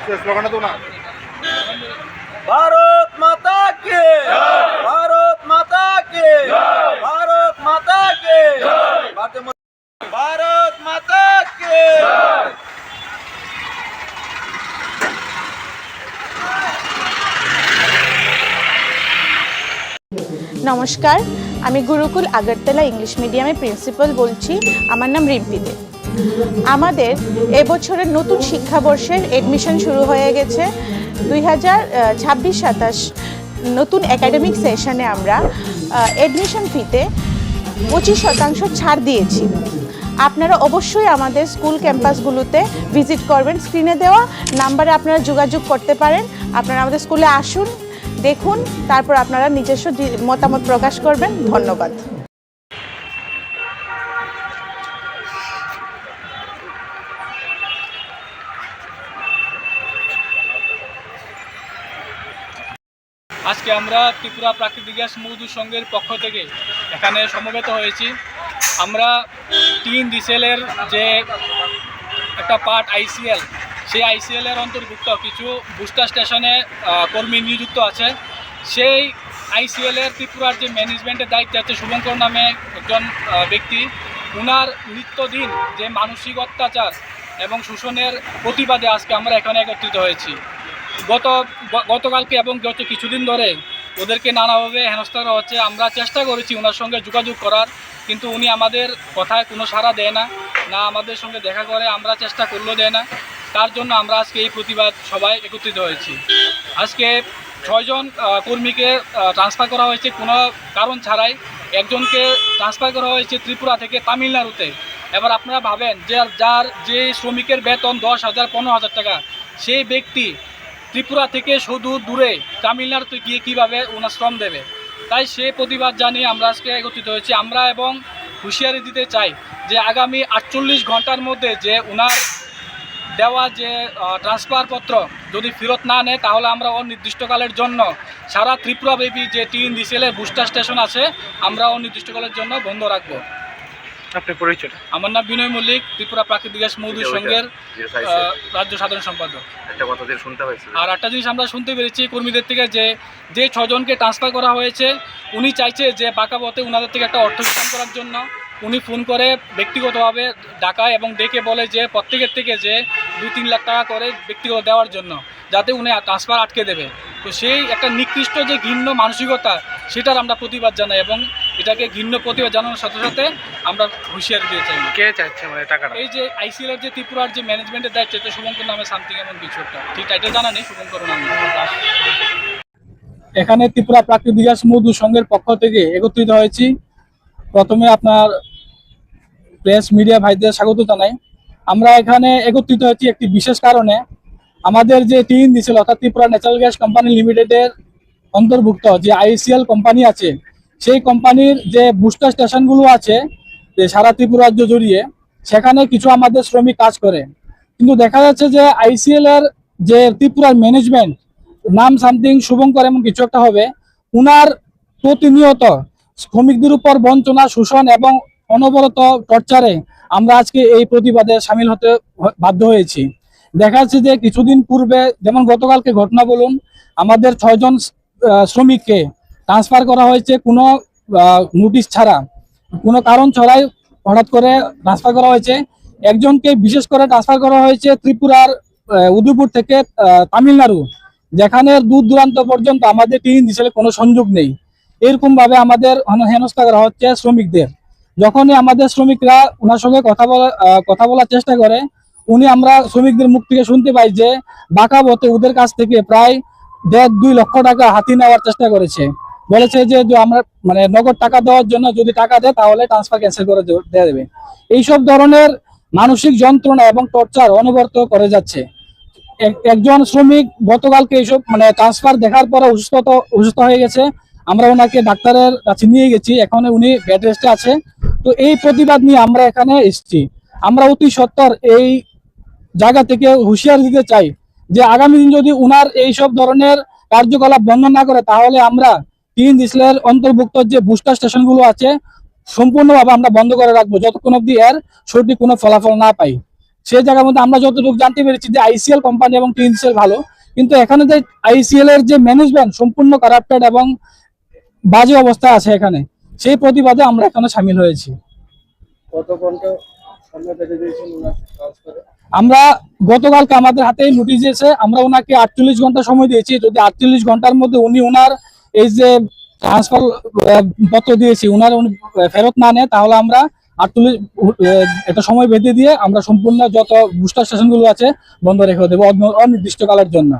স্লোগানটা তো না। ভারত মাতা কে, ভারত মাতা কে, ভারত মাতা কে, ভারত মাতা কে। নমস্কার, আমি গুরুকুল আগরতলা ইংলিশ মিডিয়ামের প্রিন্সিপাল বলছি। আমার নাম রিম্পি দে। আমাদের এবছরের নতুন শিক্ষাবর্ষের এডমিশন শুরু হয়ে গেছে। 2026-27 নতুন একাডেমিক সেশনে আমরা এডমিশন ফিতে 25% ছাড় দিয়েছি। আপনারা অবশ্যই আমাদের স্কুল ক্যাম্পাসগুলোতে ভিজিট করবেন। স্ক্রিনে দেওয়া নাম্বারে আপনারা যোগাযোগ করতে পারেন। আপনারা আমাদের স্কুলে আসুন, দেখুন, তারপর আপনারা নিজস্ব মতামত প্রকাশ করবেন। ধন্যবাদ। আজকে আমরা ত্রিপুরা প্রাকৃতিক গ্যাস মজদুর সংঘের পক্ষ থেকে এখানে সমবেত হয়েছি। আমরা টিন ডিসেলের যে একটা পার্ট আইসিএল, সেই আইসিএলের অন্তর্ভুক্ত কিছু বুস্টার স্টেশনে কর্মী নিযুক্ত আছে। সেই আইসিএলের ত্রিপুরার যে ম্যানেজমেন্টের দায়িত্বে আছে শুভঙ্কর নামে একজন ব্যক্তি, ওনার নিত্যদিন যে মানসিক অত্যাচার এবং শোষণের প্রতিবাদে আজকে আমরা এখানে একত্রিত হয়েছি। গতকালকে এবং গত কিছুদিন ধরে ওদেরকে নানাভাবে হেনস্থা করা হচ্ছে। আমরা চেষ্টা করেছি ওনার সঙ্গে যোগাযোগ করার, কিন্তু উনি আমাদের কথায় কোনো সাড়া দেয় না, আমাদের সঙ্গে দেখা করে। আমরা চেষ্টা করলেও দেয় না। তার জন্য আমরা আজকে এই প্রতিবাদ সবাই একত্রিত হয়েছি। আজকে 6 জন কর্মীকে ট্রান্সফার করা হয়েছে কোনো কারণ ছাড়াই। একজনকে ট্রান্সফার করা হয়েছে ত্রিপুরা থেকে তামিলনাড়ুতে। এবার আপনারা ভাবেন যে শ্রমিকের বেতন 10,000 15,000 টাকা, সেই ব্যক্তি ত্রিপুরা থেকে শুধু দূরে তামিলনাড়ুতে গিয়ে কীভাবে ওনার শ্রম দেবে। তাই সেই প্রতিবাদ জানিয়ে আমরা আজকে একত্রিত হয়েছি। আমরা এবং হুঁশিয়ারি দিতে চাই যে আগামী 48 ঘন্টার মধ্যে যে ওনার দেওয়া যে ট্রান্সফারপত্র যদি ফেরত না নেয়, তাহলে আমরা অনির্দিষ্টকালের জন্য সারা ত্রিপুরাব্যাপী যে টিন ডিসেলের বুস্টার স্টেশন আছে আমরা অনির্দিষ্টকালের জন্য বন্ধ রাখবো। আপনি পরিচয়? আমার নাম বিনয় মল্লিক, ত্রিপুরা প্রাকৃতিক গ্যাস মজদুর সংঘের রাজ্য সাধারণ সম্পাদক। আর একটা জিনিস আমরা শুনতে পেরেছি কর্মীদের থেকে যে 6 জনকে ট্রান্সফার করা হয়েছে, উনি চাইছে যে বাঁকাবতে ওনাদের থেকে একটা অর্থ প্রদান করার জন্য। উনি ফোন করে ব্যক্তিগতভাবে ডাকায় এবং ডেকে বলে যে প্রত্যেকের থেকে যে 2-3 লাখ টাকা করে ব্যক্তিগত দেওয়ার জন্য, যাতে উনি ট্রান্সফার আটকে দেবে। তো সেই একটা নিকৃষ্ট যে ঘৃণ্য মানসিকতা, সেটার আমরা প্রতিবাদ জানাই এবং এটাকে ঘৃণ্য প্রতিবাদ জানানোর সাথে সাথে আমরা হুঁশিয়ারি দিয়ে চাই। কে চাইছে মানে টাকাটা? এই যে আইসিএলের যে ত্রিপুরার যে ম্যানেজমেন্টের দায়িত্ব, শুভঙ্কর নামে সামথিং এমন কিছু একটা, ঠিক টাইটেল জানা নেই, শুভঙ্কর নামে। এখানে ত্রিপুরা প্রাকৃতিক গ্যাস মজদুর সংঘের পক্ষ থেকে একত্রিত হয়েছি। প্রথমে আপনার প্রেস মিডিয়া ভাইদের স্বাগত জানাই। আমরা এখানে একত্রিত হয়েছি একটি বিশেষ কারণে। আমাদের যে টিন ডিসেল অর্থাৎ ত্রিপুরা ন্যাচারাল গ্যাস কোম্পানি লিমিটেডের অন্তর্ভুক্ত যে আইসিএল কোম্পানি আছে, সেই কোম্পানির যে বুস্টার স্টেশনগুলো আছে যে সারা ত্রিপুরা রাজ্য জড়িয়ে, সেখানে কিছু আমাদের শ্রমিক কাজ করে। কিন্তু দেখা যাচ্ছে যে আইসিএল এর যে ত্রিপুরার ম্যানেজমেন্ট, নাম সামথিং শুভঙ্কর এমন কিছু একটা হবে, উনার প্রতিনিয়ত শ্রমিকদের উপর বঞ্চনা, শোষণ এবং অনবরত টর্চারে আমরা আজকে এই প্রতিবাদে সামিল হতে বাধ্য হয়েছি। দেখা যাচ্ছে যে কিছুদিন পূর্বে, যেমন গতকালকে ঘটনা বলুন, আমাদের 6 জন শ্রমিককে ট্রান্সফার করা হয়েছে কোনো নোটিশ ছাড়া, কোনো কারণ ছাড়াই হঠাৎ করে ট্রান্সফার করা হয়েছে। একজনকে বিশেষ করে ট্রান্সফার করা হয়েছে ত্রিপুরার উদয়পুর থেকে তামিলনাড়ু, যেখানে দূর দূরান্ত পর্যন্ত আমাদের টিন ডিসেলের কোনো সংযোগ নেই। এরকম ভাবে আমাদের হেনস্থা করা হচ্ছে শ্রমিকদের। যখনই আমাদের শ্রমিকরা ওনার সঙ্গে কথা বলার চেষ্টা করে, আমরা শ্রমিকদের মুখ থেকে শুনতে পাই যে বাঁকাবতে ওদের কাছ থেকে প্রায় 1.5-2 লক্ষ টাকা হাতি নেওয়ার চেষ্টা করেছে। বলেছে যে আমরা মানে নগদ টাকা দেওয়ার জন্য, যদি টাকা দেয় তাহলে ট্রান্সফার ক্যান্সেল করে দেওয়া দেবে। এইসব ধরনের মানসিক যন্ত্রণা এবং টর্চার অনবরত করে যাচ্ছে। একজন শ্রমিক গতকালকে এইসব মানে ট্রান্সফার দেখার পরে অসুস্থ হয়ে গেছে। আমরা ওনাকে ডাক্তারের কাছে নিয়ে গেছি, এখন উনি বেড রেস্টে আছে। তো এই প্রতিবাদ নিয়ে আমরা এখানে এসেছি। আমরা অতি সত্বর এই জায়গা থেকে হুঁশিয়ারি দিতে চাই যে আগামী দিন যদি উনার এইসব ধরনের কার্যকলাপ বন্ধ না করে, তাহলে আমরা টিন ডিসেলের অন্তর্ভুক্ত যে বুস্টার স্টেশনগুলো আছে সম্পূর্ণভাবে আমরা বন্ধ করে রাখবো, যতক্ষণ অব্দি এর সঠিক কোনো ফলাফল না পাই। সেই জায়গার মধ্যে আমরা যতটুকু জানতে পেরেছি যে আইসিএল কোম্পানি এবং টিএনসিএল ভালো, কিন্তু এখানে যে আইসিএল এর যে ম্যানেজমেন্ট সম্পূর্ণ কারাপ্টেড এবং বাজে অবস্থা আছে এখানে, সেই প্রতিবাদে আমরা এখানে সামিল হয়েছি। কত ঘন্টা সময় বেঁধে দিয়েছেন ওনার কাজ করে? আমরা গতকালকে আমাদের হাতে নোটিশ দিয়েছে, আমরা ওনাকে 48 ঘন্টা সময় দিয়েছি। যদি 48 ঘন্টার মধ্যে উনি ওনার এই যে ট্রান্সফার পত্র দিয়েছি উনার উনি ফেরত না নেয়, তাহলে আমরা 48 একটা সময় বেঁধে দিয়ে আমরা সম্পূর্ণ যত বুস্টার স্টেশনগুলো আছে বন্ধ রেখে দেবো অনির্দিষ্টকালের জন্য।